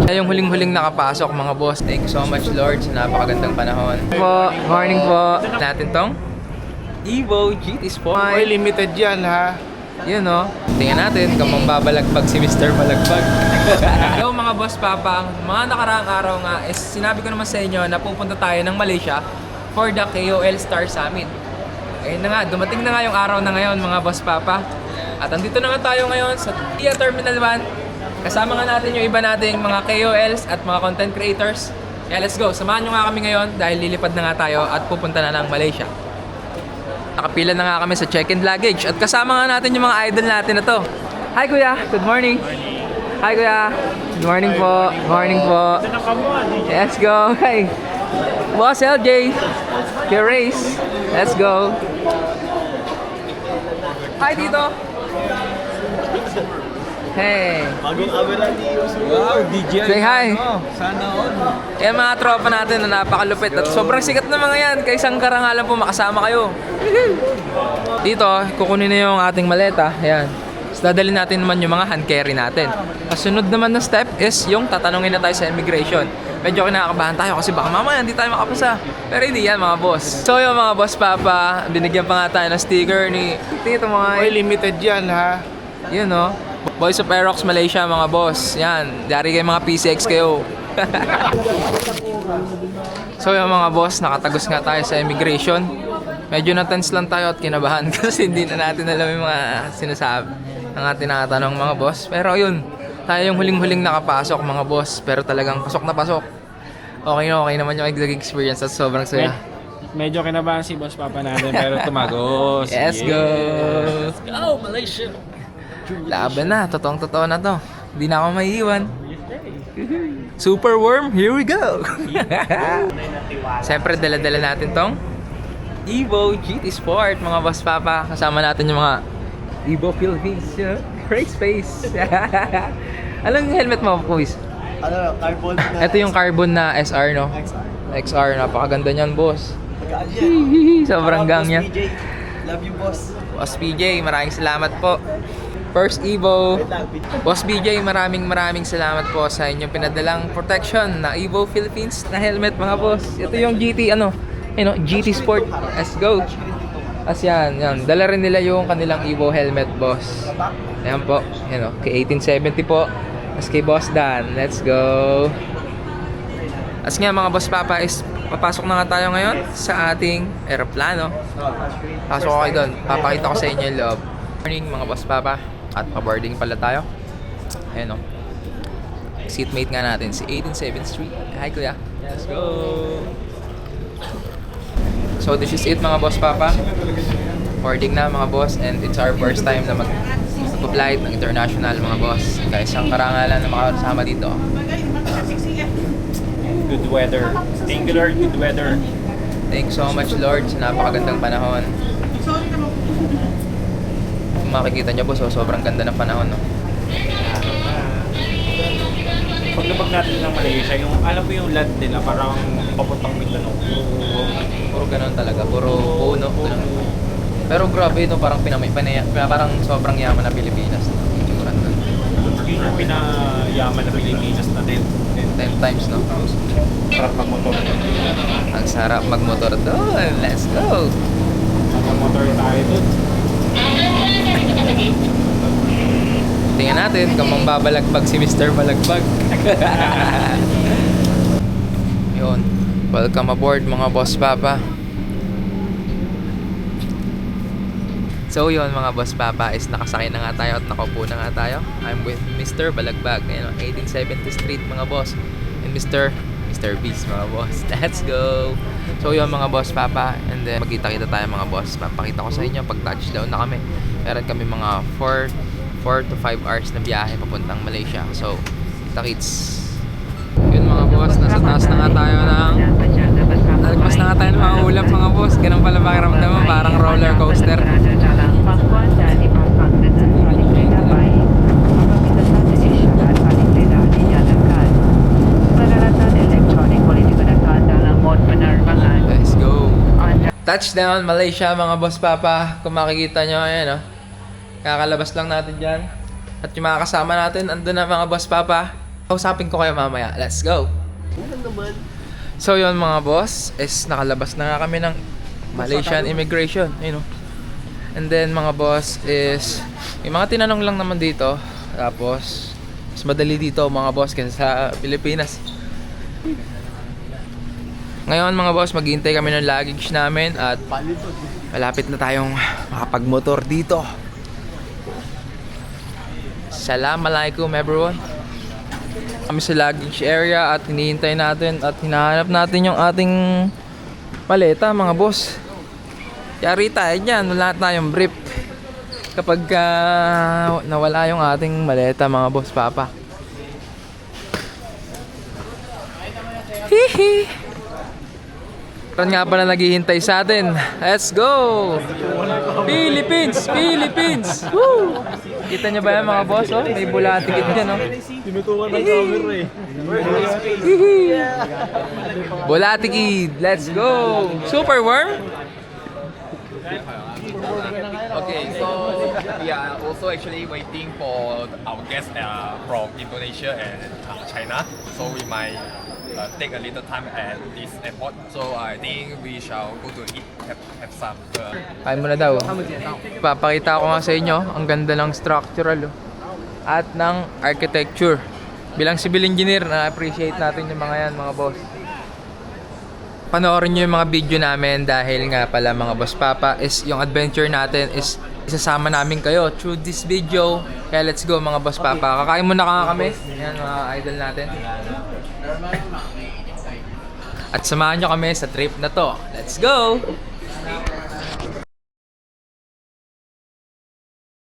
Yung huling-huling nakapasok mga boss. Thank you so much Lord sa napakagandang panahon. Po, morning po. Natin tong Evo GT Sport. Ay, limited yan ha. Yun no. Tingnan natin kung mambabalagbag si Mr. Balagbag. Hello mga boss papa. Mga nakaraang araw nga is sinabi ko naman sa inyo na pupunta tayo ng Malaysia for the KOL Star Summit. Ayun na nga, dumating na nga yung araw na ngayon mga boss papa. At andito na nga tayo ngayon sa TIA Terminal 1. Kasama nga natin yung iba nating mga KOLs at mga content creators. Kaya let's go, samahan nyo nga kami ngayon dahil lilipad na nga tayo at pupunta na ng Malaysia. Nakapila na nga kami sa check-in luggage at kasama nga natin yung mga idol natin na to. Hi kuya, good morning. Hi kuya, good morning po. Morning po. Let's go. Hey, Boss LJ, your race. Let's go. Hi Tito. Hey. Bagong camera ni Yusuf. Wow, DJ. Say hi. Sana all. Yan mga tropa natin na napakalupit at sobrang sikat na mga yan. Kaya isang karangalan po makasama kayo. Dito, kukunin na yung ating maleta. Ayan. Tapos dadalhin natin naman yung mga hand carry natin. Kasunod naman na step is yung tatanungin na tayo sa immigration. Medyo kinakabahan tayo kasi baka mamaya hindi tayo makapasa. Pero hindi yan mga boss. So yung mga boss papa, binigyan pa nga tayo ng sticker ni Tito mga... Ay, limited yan ha. Yun no. Boys of Aerox Malaysia mga boss. Yan. Dari kayo mga PCX kayo. So yung mga boss, nakatagos nga tayo sa immigration. Medyo na-tense lang tayo at kinabahan kasi hindi na natin alam yung mga sinasabi ng ating tinatanong mga boss. Pero yun, tayo yung huling-huling nakapasok mga boss. Pero talagang pasok na pasok. Okay naman yung experience at sobrang saya. Medyo kinabahan si Boss Papa natin pero tumagos. Let's go! Let's go, Malaysia! Laban na, totoong-totoo na to. Hindi na ako maiiwan. Super worm, here we go! Siyempre, dala-dala natin tong Evo GT Sport, mga boss papa. Kasama natin yung mga Evo Philippines, race face. Anong helmet mo, Kuis? Ano, carbon na... Ito yung carbon na SR, no? XR, napakaganda niyan, boss. Sobrang gang niya. Boss PJ. Love you, boss. Boss PJ, maraming salamat po. First Evo. Boss BJ, maraming salamat po sa inyong pinadalang protection na Evo Philippines na helmet mga boss. Ito yung GT GT Sport. Let's go. As yan. Dala rin nila yung kanilang Evo helmet, boss. Ayan po. Yan o. Kay 1870 po. As kay Boss Dan. Let's go. As nga mga boss papa is papasok na nga tayo ngayon sa ating aeroplano. Pasok ko kayo doon. Papakita ko sa inyo yung loob. Morning mga boss papa. At pa-boarding pala tayo. Ayan o. Seatmate nga natin si 187th Street. Hi kuya. Let's go. So this is it mga boss papa. Boarding na mga boss. And it's our first time na mag-flight ng international mga boss. Kaya isang karangalan na makasama dito. Good weather. Thank you, Lord. Good weather. Thank you so much Lord sa napakagandang panahon. Kung makikita nyo po, sobrang ganda ng panahon, no? Paglabag natin ng Malaysia, yung alam mo yung land nila parang papuntang Mindanao. Puro ganun talaga, puro puno. Ganun. Pero grabe, no? Parang parang sobrang yaman na Pilipinas. Ituran na. Yun yung pinayaman na Pilipinas na din. 10 times, no? Sarap magmotor. Ang sarap magmotor doon. Let's go! Magmotor tayo doon. Tingnan natin kung mambabalagbag si Mr. Balagbag. Yun. Welcome aboard mga boss papa. So yun mga boss papa is nakasakay na nga tayo at nakaupo na nga tayo. I'm with Mr. Balagbag. Ayan, 1870 Street mga boss. And Mr. Beast mga boss. Let's go! So yun mga boss papa. And then magkita-kita tayo mga boss. Papakita ko sa inyo pag touchdown na kami. Meron kami mga 4 to 5 hours na biyahe papuntang Malaysia. So, kita-kits. Yun mga boss, nasa taas na nga tayo ng... Nalagpas na nga tayo ng mga ulap mga boss. Ganun pala pakiramdam mo, parang roller coaster. Let's go. Touchdown Malaysia mga boss papa. Kung makikita nyo, ayan o. Kakalabas lang natin dyan. At yung mga kasama natin, andun na mga boss papa. Kausapin ko kayo mamaya. Let's go! So yun mga boss, is nakalabas na nga kami ng Malaysian immigration, you know. And then mga boss is may mga tinanong lang naman dito. Tapos mas madali dito mga boss kaysa sa Pilipinas. Ngayon mga boss, maghihintay kami ng luggage namin at malapit na tayong makapagmotor dito. Assalamualaikum everyone. Kami sa luggage area at hinihintay natin at hinahanap natin yung ating maleta mga boss. Yari tayo dyan, wala tayong brief kapag nawala yung ating maleta mga boss papa. Hihi! Meron nga pala naghihintay sa atin. Let's go! Philippines! Philippines! Woo! Kita nyo ba yan mga boss? Oh? May bulatikit dyan. Oh. Tinutukan ng camera eh. Bulatikid! Let's go! Super warm? Okay, so we are also actually waiting for our guests from Indonesia and China. So we might take a little time at this airport. So I think we shall go to eat, have some. Kain mo na daw. Papakita ko nga sa inyo ang ganda ng structural at ng architecture. Bilang civil engineer, na-appreciate natin yung mga yan mga boss. Panoorin nyo yung mga video namin dahil nga pala mga boss papa is yung adventure natin is isasama namin kayo through this video. Kaya let's go mga boss papa. Kakain muna kami. Yan mga idol natin. At samahan nyo kami sa trip na to. Let's go!